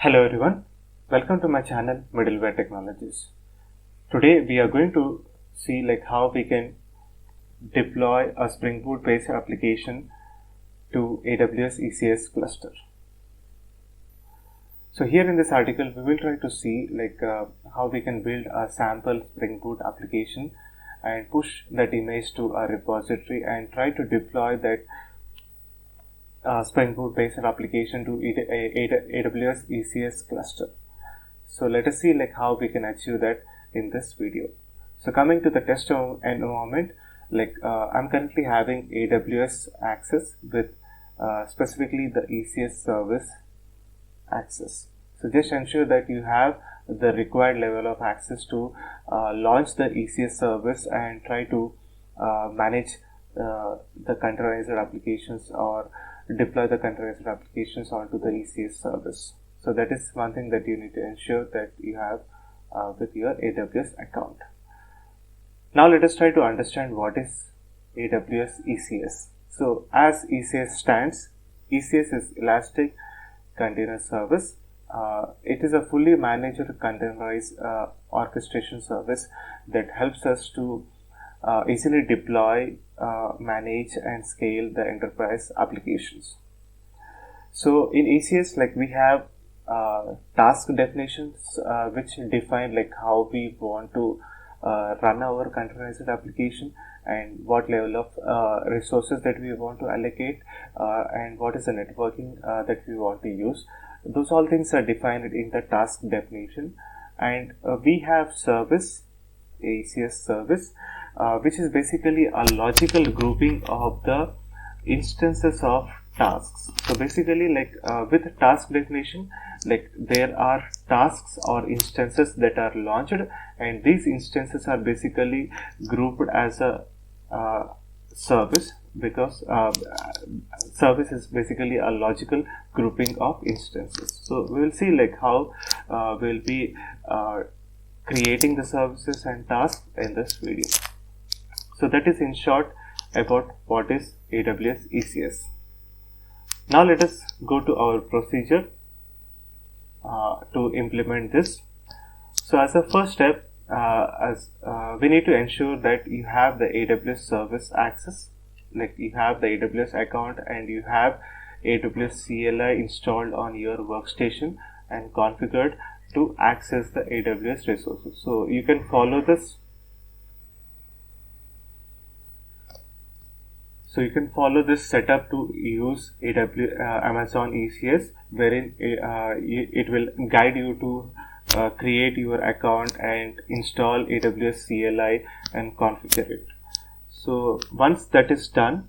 Hello everyone, welcome to my channel Middleware Technologies. Today we are going to see how we can deploy a Spring Boot based application to AWS ECS cluster. So here in this article we will try to see how we can build a sample Spring Boot application and push that image to a repository and try to deploy that Spring Boot based application to AWS ECS cluster. So let us see how we can achieve that in this video. So coming to the test environment, I'm currently having AWS access with specifically the ECS service access. So just ensure that you have the required level of access to launch the ECS service and try to manage the containerized applications or deploy the containerized applications onto the ECS service. So that is one thing that you need to ensure that you have with your AWS account. Now let us try to understand what is AWS ECS. So as ECS stands, ECS is Elastic Container Service. It is a fully managed containerized orchestration service that helps us to easily deploy, manage and scale the enterprise applications. So in ECS, we have task definitions which define how we want to run our containerized application and what level of resources that we want to allocate and what is the networking that we want to use. Those all things are defined in the task definition, and we have service, ECS service, which is basically a logical grouping of the instances of tasks. So basically with task definition, there are tasks or instances that are launched, and these instances are basically grouped as a service, because service is basically a logical grouping of instances. So we will see how we'll be creating the services and tasks in this video. So that is in short about what is AWS ECS. Now let us go to our procedure to implement this. So as a first step, we need to ensure that you have the AWS service access, you have the AWS account and you have AWS CLI installed on your workstation and configured to access the AWS resources. So you can follow this. So you can follow this setup to use Amazon ECS, wherein it will guide you to create your account and install AWS CLI and configure it. So once that is done,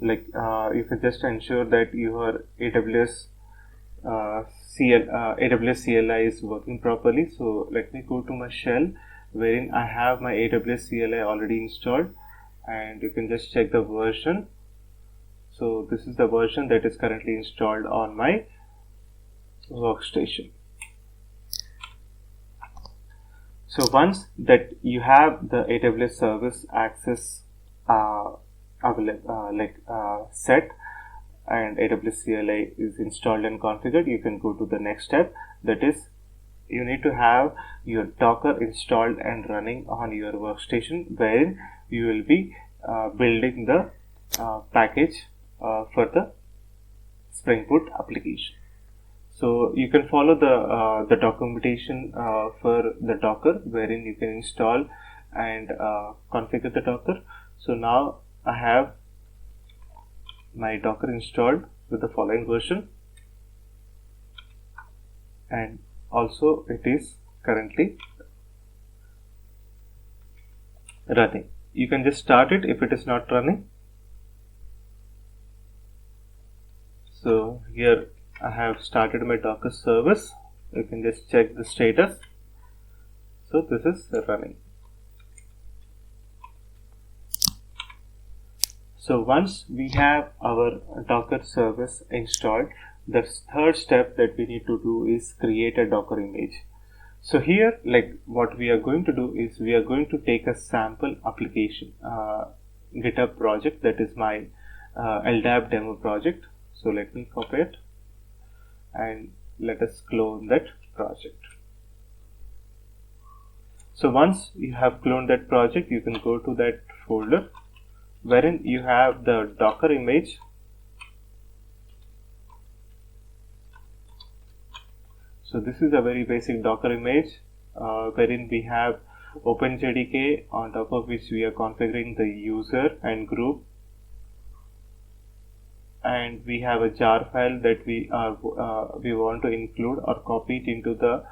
you can just ensure that your AWS CLI is working properly. So let me go to my shell, wherein I have my AWS CLI already installed, and you can just check the version. So this is the version that is currently installed on my workstation. So once that you have the AWS service access set and AWS CLI is installed and configured, you can go to the next step. That is, you need to have your Docker installed and running on your workstation, wherein you will be building the package for the Spring Boot application. So you can follow the documentation for the Docker, wherein you can install and configure the Docker. So now I have my Docker installed with the following version, and also it is currently running. You can just start it if it is not running. So here I have started my Docker service. You can just check the status. So this is running. So once we have our Docker service installed, the third step that we need to do is create a Docker image. So here, what we are going to do is we are going to take a sample application GitHub project, that is my LDAP demo project. So let me copy it, and let us clone that project. So once you have cloned that project, you can go to that folder wherein you have the Docker image. So this is a very basic Docker image wherein we have OpenJDK, on top of which we are configuring the user and group, and we have a jar file that we want to include or copy it into the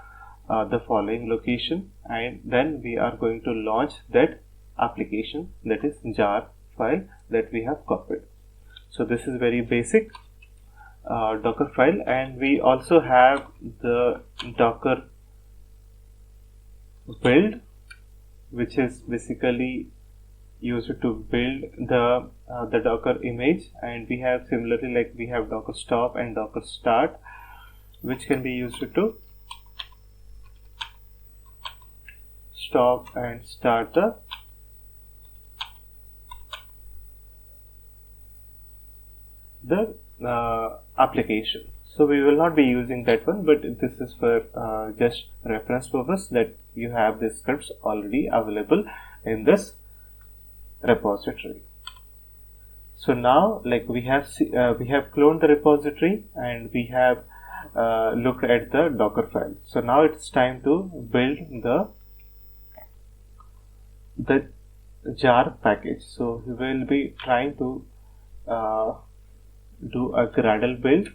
following location, and then we are going to launch that application, that is jar file that we have copied. So this is very basic Docker file, and we also have the Docker build, which is basically used to build the Docker image, and we have similarly, like we have Docker stop and Docker start, which can be used to stop and start the application. So we will not be using that one, but this is for just reference purpose, that you have these scripts already available in this repository. So now, like we have cloned the repository, and we have looked at the Docker file. So now it's time to build the jar package. So we will be trying to do a Gradle build.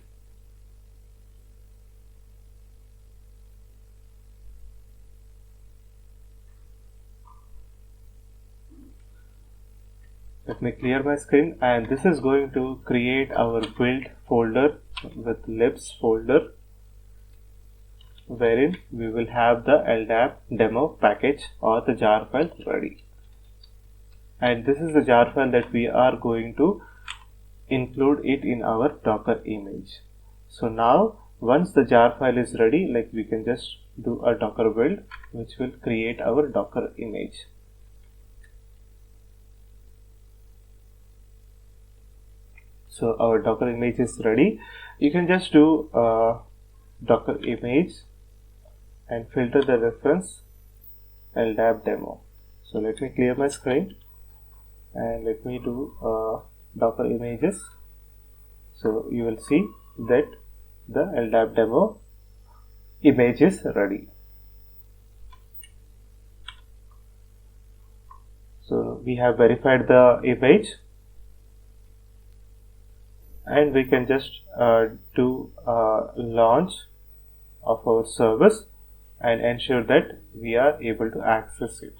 Let me clear my screen, and this is going to create our build folder with libs folder, wherein we will have the LDAP demo package or the jar file ready. And this is the jar file that we are going to include it in our Docker image. So now, once the jar file is ready, like we can just do a Docker build, which will create our Docker image. So our Docker image is ready. You can just do Docker image and filter the reference LDAP demo. So let me clear my screen and let me do Docker images. So you will see that the LDAP demo image is ready. So we have verified the image, and we can just do launch of our service and ensure that we are able to access it.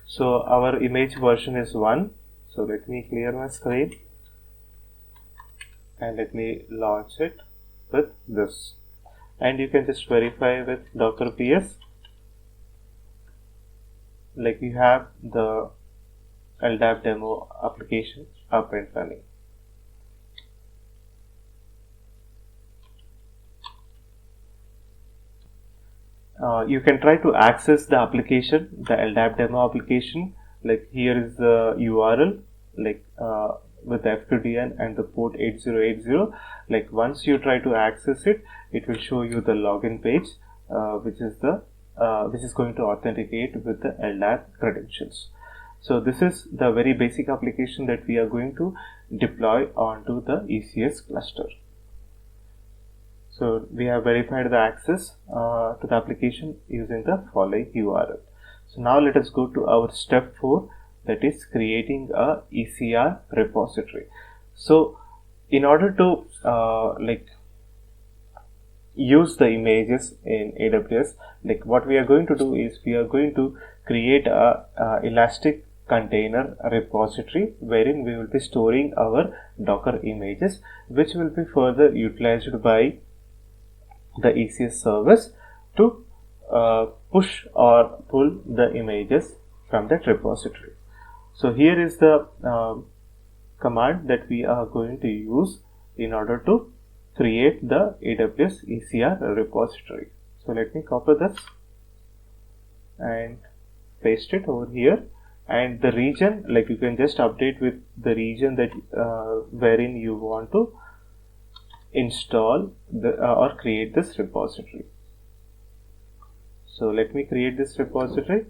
So our image version is 1. So let me clear my screen and let me launch it with this. And you can just verify with Docker PS, like you have the LDAP demo application up and running. You can try to access the application, the LDAP demo application. Like here is the URL, like with the F2DN and the port 8080. Like once you try to access it, it will show you the login page, which is going to authenticate with the LDAP credentials. So this is the very basic application that we are going to deploy onto the ECS cluster. So we have verified the access to the application using the following URL. So now let us go to our step 4, that is creating a ECR repository. So in order to use the images in AWS, like what we are going to do is we are going to create a Elastic Container Repository wherein we will be storing our Docker images, which will be further utilized by the ECS service to push or pull the images from that repository. So here is the command that we are going to use in order to create the AWS ECR repository. So let me copy this and paste it over here, and the region, like you can just update with the region that wherein you want to install the or create this repository. So let me create this repository.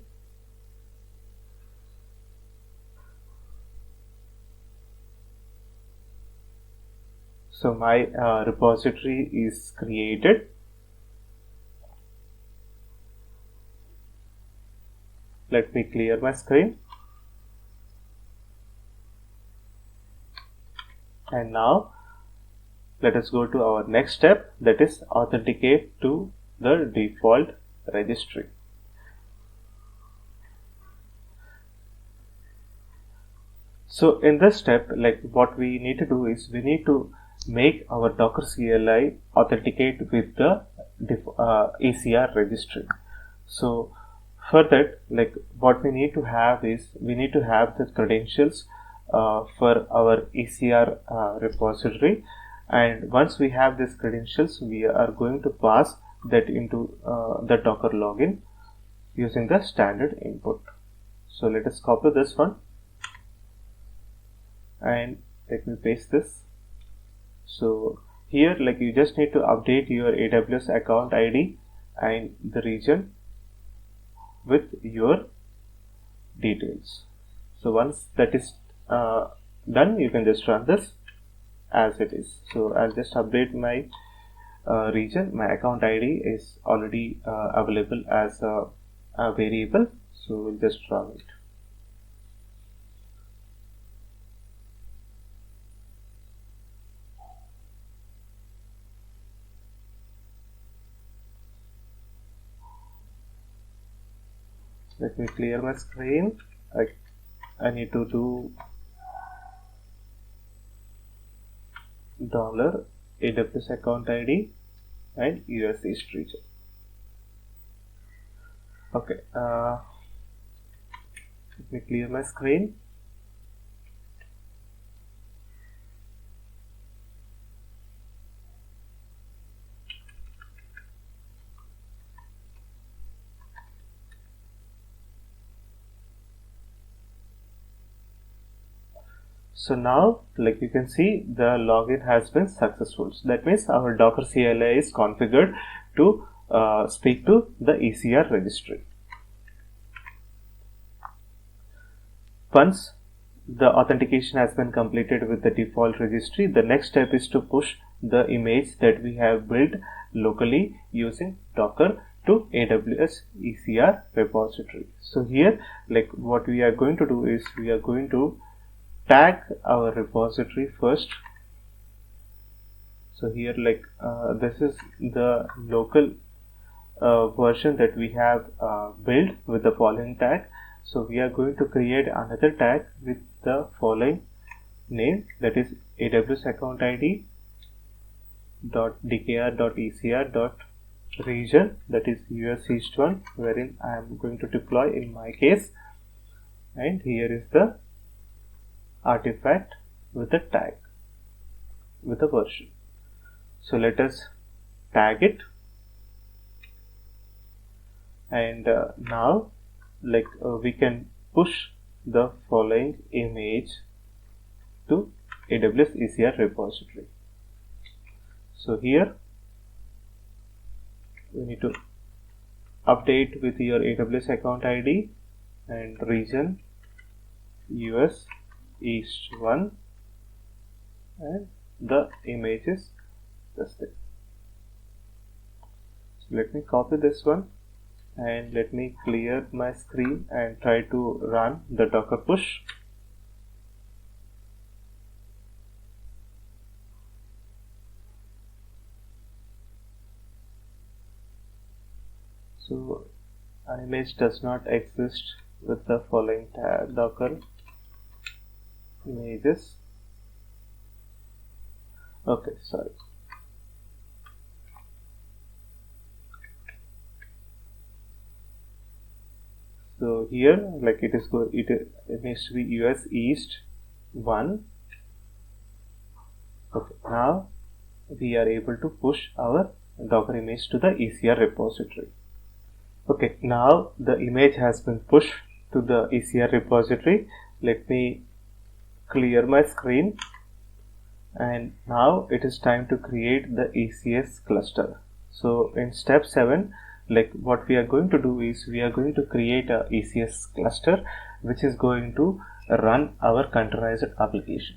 So my repository is created. Let me clear my screen. And now let us go to our next step, that is authenticate to the default registry. So in this step, like what we need to do is we need to make our Docker CLI authenticate with the ECR registry. So for that, like what we need to have is we need to have the credentials for our ECR repository, and once we have these credentials, we are going to pass that into the Docker login using the standard input. So let us copy this one and let me paste this. So here, like you just need to update your AWS account ID and the region with your details. So once that is done, you can just run this as it is. So I'll just update my region. My account ID is already available as a variable, so we'll just run it. Let me clear my screen. I need to do $AWS account ID and US East region. Okay, let me clear my screen. So now, like you can see, the login has been successful. So that means our Docker CLI is configured to speak to the ECR registry. Once the authentication has been completed with the default registry, the next step is to push the image that we have built locally using Docker to AWS ECR repository. So here, like what we are going to do is we are going to tag our repository first. So here, like this is the local version that we have built with the following tag. So we are going to create another tag with the following name, that is AWS account ID .dkr.ecr.region, that is US East 1, wherein I am going to deploy in my case, and here is the artifact with the tag with the version. So let us tag it, and now like we can push the following image to AWS ECR repository. So here we need to update with your AWS account ID and region US East 1, and the image is this thing. So let me copy this one and let me clear my screen and try to run the Docker push. So an image does not exist with the following tag Docker images. Okay, sorry. So here, like it needs to be US East 1. Okay, now we are able to push our Docker image to the ECR repository. Okay, now the image has been pushed to the ECR repository. Let me clear my screen, and now it is time to create the ECS cluster. So in step 7, like what we are going to do is we are going to create a ECS cluster which is going to run our containerized application.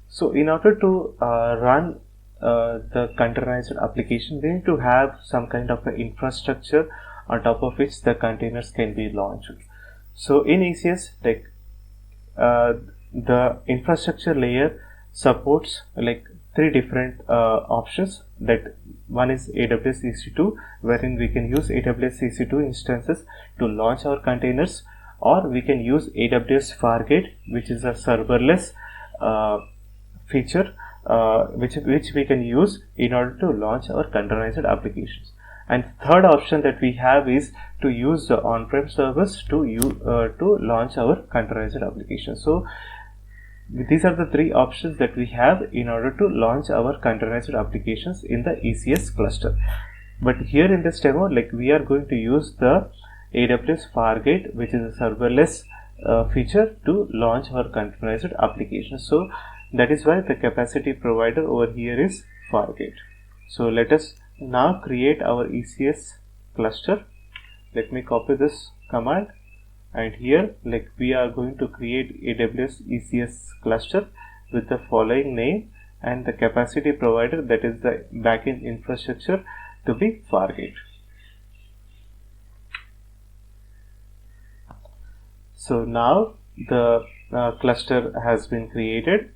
So in order to run the containerized application, we need to have some kind of an infrastructure on top of which the containers can be launched. So in ECS, like the infrastructure layer supports like 3 different options. That one is AWS EC2, wherein we can use AWS EC2 instances to launch our containers, or we can use AWS Fargate, which is a serverless feature which we can use in order to launch our containerized applications. And third option that we have is to use the on-prem service to launch our containerized application. So these are the 3 options that we have in order to launch our containerized applications in the ECS cluster. But here in this demo, like we are going to use the AWS Fargate, which is a serverless feature to launch our containerized application. So that is why the capacity provider over here is Fargate. So let us now create our ECS cluster. Let me copy this command, and here like we are going to create AWS ECS cluster with the following name, and the capacity provider, that is the backend infrastructure, to be Fargate. So now the cluster has been created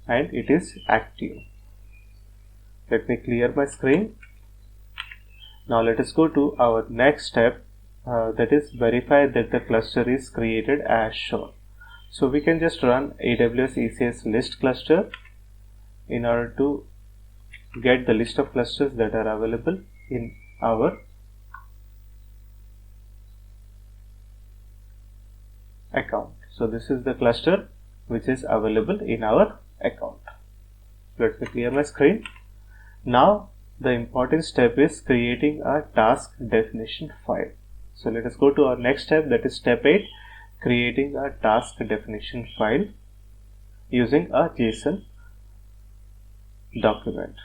and it is active. Let me clear my screen. Now let us go to our next step, that is verify that the cluster is created as shown. So we can just run AWS ECS list cluster in order to get the list of clusters that are available in our account. So this is the cluster which is available in our account. Let me clear my screen. Now the important step is creating a task definition file. So let us go to our next step, that is step 8, creating a task definition file using a JSON document.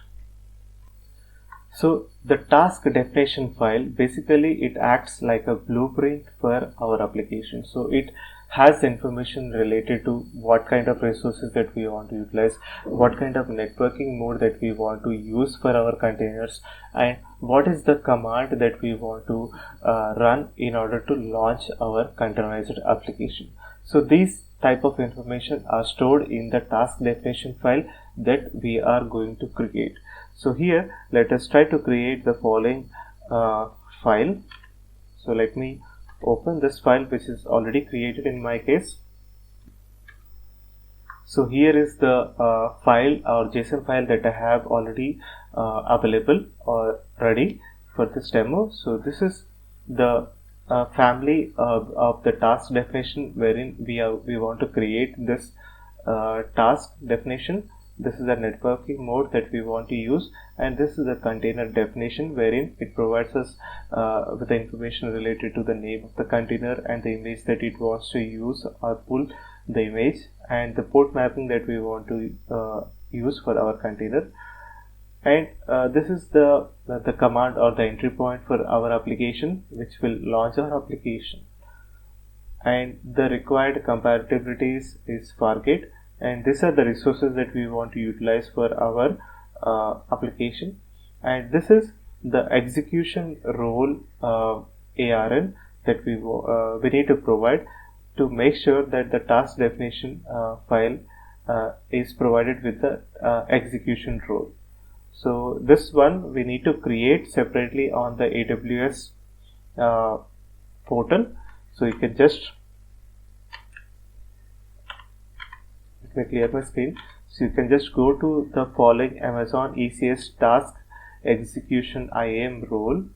So the task definition file, basically it acts like a blueprint for our application. So it has information related to what kind of resources that we want to utilize, what kind of networking mode that we want to use for our containers, and what is the command that we want to run in order to launch our containerized application. So these type of information are stored in the task definition file that we are going to create. So here let us try to create the following file. So let me open this file which is already created in my case. So here is the file or JSON file that I have already available or ready for this demo. So this is the family of the task definition wherein we want to create this task definition. This is the networking mode that we want to use, and this is the container definition wherein it provides us with the information related to the name of the container and the image that it wants to use or pull the image, and the port mapping that we want to use for our container. And this is the command or the entry point for our application which will launch our application. And the required compatibilities is Fargate, and these are the resources that we want to utilize for our application. And this is the execution role ARN that we need to provide to make sure that the task definition file is provided with the execution role. So this one we need to create separately on the AWS portal. So you can just, let me clear my screen. So you can just go to the following Amazon ECS task execution IAM role.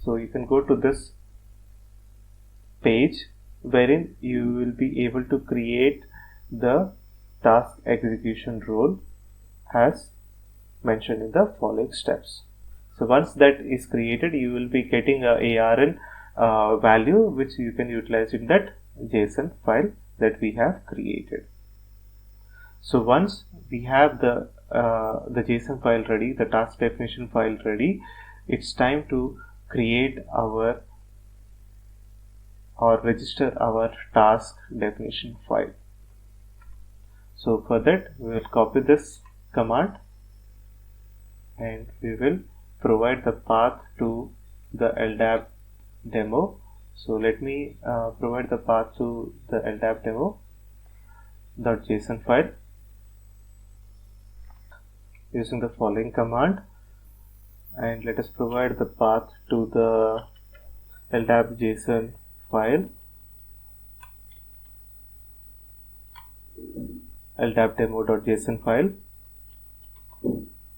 So you can go to this page wherein you will be able to create the task execution role as mentioned in the following steps. So once that is created, you will be getting a ARN value which you can utilize in that JSON file that we have created. So once we have the JSON file ready, the task definition file ready, it's time to create our or register our task definition file. So for that, we will copy this command and we will provide the path to the LDAP demo. So let me provide the path to the LDAP demo.json file using the following command, and let us provide the path to the LDAP JSON file, LDAP demo.json file.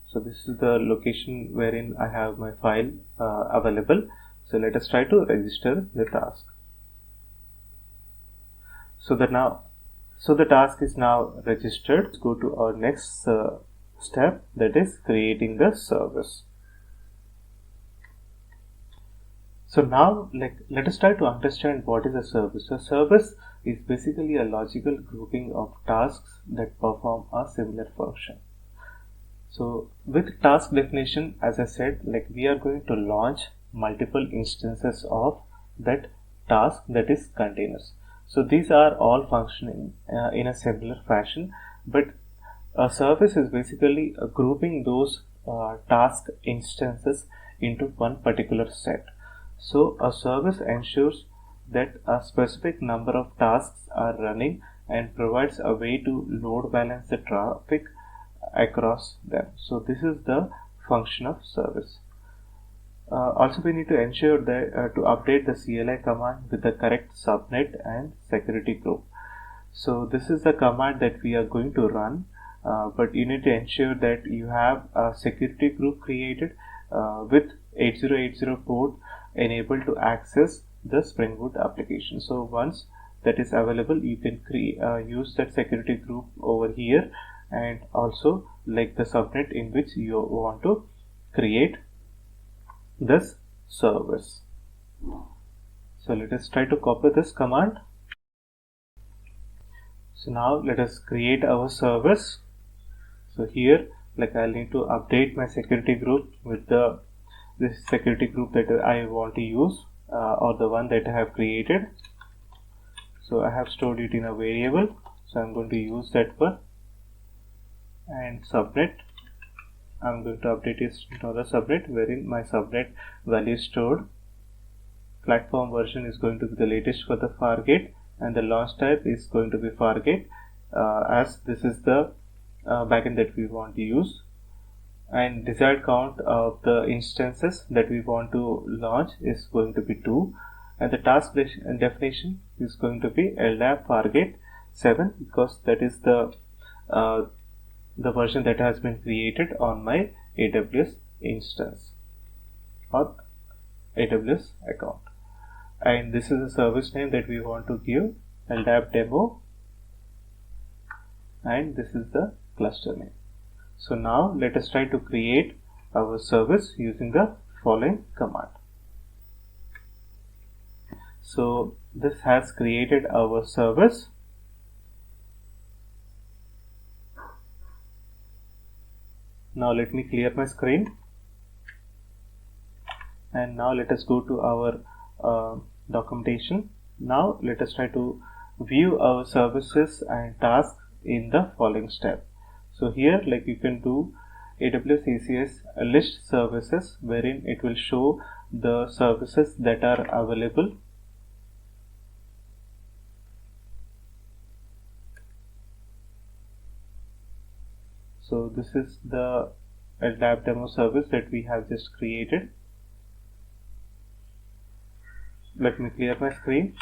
So this is the location wherein I have my file available. So let us try to register the task. So the task is now registered. Let's go to our next step, that is creating the service. So now let us try to understand what is a service. A service is basically a logical grouping of tasks that perform a similar function. So with task definition, as I said, we are going to launch multiple instances of that task, that is containers. So these are all functioning in a similar fashion, but a service is basically grouping those task instances into one particular set. So a service ensures that a specific number of tasks are running and provides a way to load balance the traffic across them. So this is the function of service. Also we need to ensure that to update the CLI command with the correct subnet and security group. So this is the command that we are going to run, but you need to ensure that you have a security group created with 8080 port enabled to access the Spring Boot application. So once that is available, you can use that security group over here, and also the subnet in which you want to create this service. So let us try to copy this command. So now let us create our service. So here I'll need to update my security group with this security group that I want to use, or the one that I have created. So I have stored it in a variable, so I'm going to use that one. And subnet, I'm going to update it to the subnet, wherein my subnet value is stored. Platform version is going to be the latest for the Fargate, and the launch type is going to be Fargate, as this is the backend that we want to use. And desired count of the instances that we want to launch is going to be 2, and the task definition is going to be LDAP Fargate 7, because that is the version that has been created on my AWS instance or AWS account. And this is the service name that we want to give, LDAP demo, and this is the cluster name. So now let us try to create our service using the following command. So this has created our service. Now let me clear my screen, and now let us go to our documentation. Now let us try to view our services and tasks in the following step. So here you can do AWS ECS list services, wherein it will show the services that are available. So this is the LDAP demo service that we have just created. Let me clear my screen,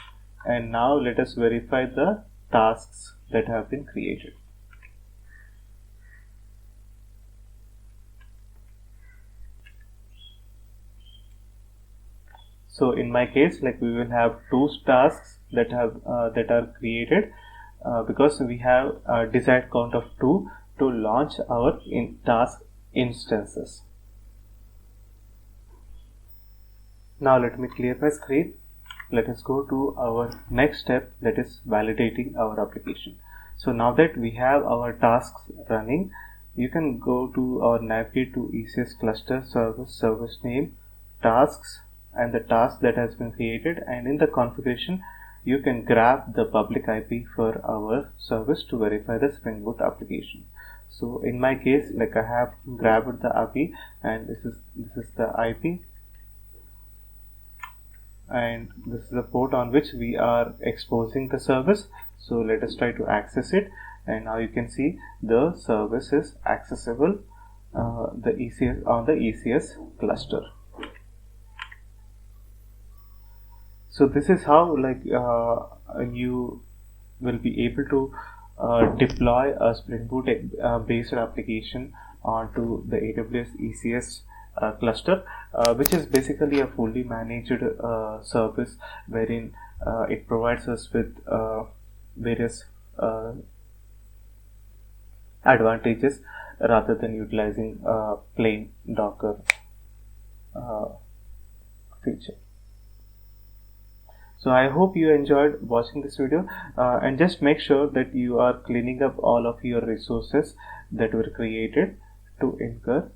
and now let us verify the tasks that have been created. So in my case, we will have 2 tasks that are created because we have a desired count of 2 to launch our task instances. Now let me clear my screen. Let us go to our next step, that is validating our application. So now that we have our tasks running, you can go to or navigate to ECS cluster service name, tasks, and the task that has been created, and in the configuration you can grab the public IP for our service to verify the Spring Boot application. So in my case, like, I have grabbed the IP, and this is the IP, and this is the port on which we are exposing the service. So let us try to access it, and now you can see the service is accessible the ECS on the ECS cluster. So this is how, like, you will be able to deploy a Spring Boot based application onto the AWS ECS cluster, which is basically a fully managed service wherein it provides us with various advantages rather than utilizing plain Docker feature. So I hope you enjoyed watching this video, and just make sure that you are cleaning up all of your resources that were created to incur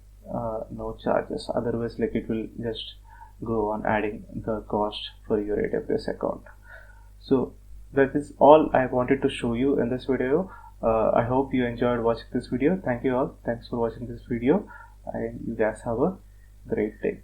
no charges. Otherwise, like, it will just go on adding the cost for your AWS account. So that is all I wanted to show you in this video. I hope you enjoyed watching this video. Thank you all. Thanks for watching this video, and you guys have a great day.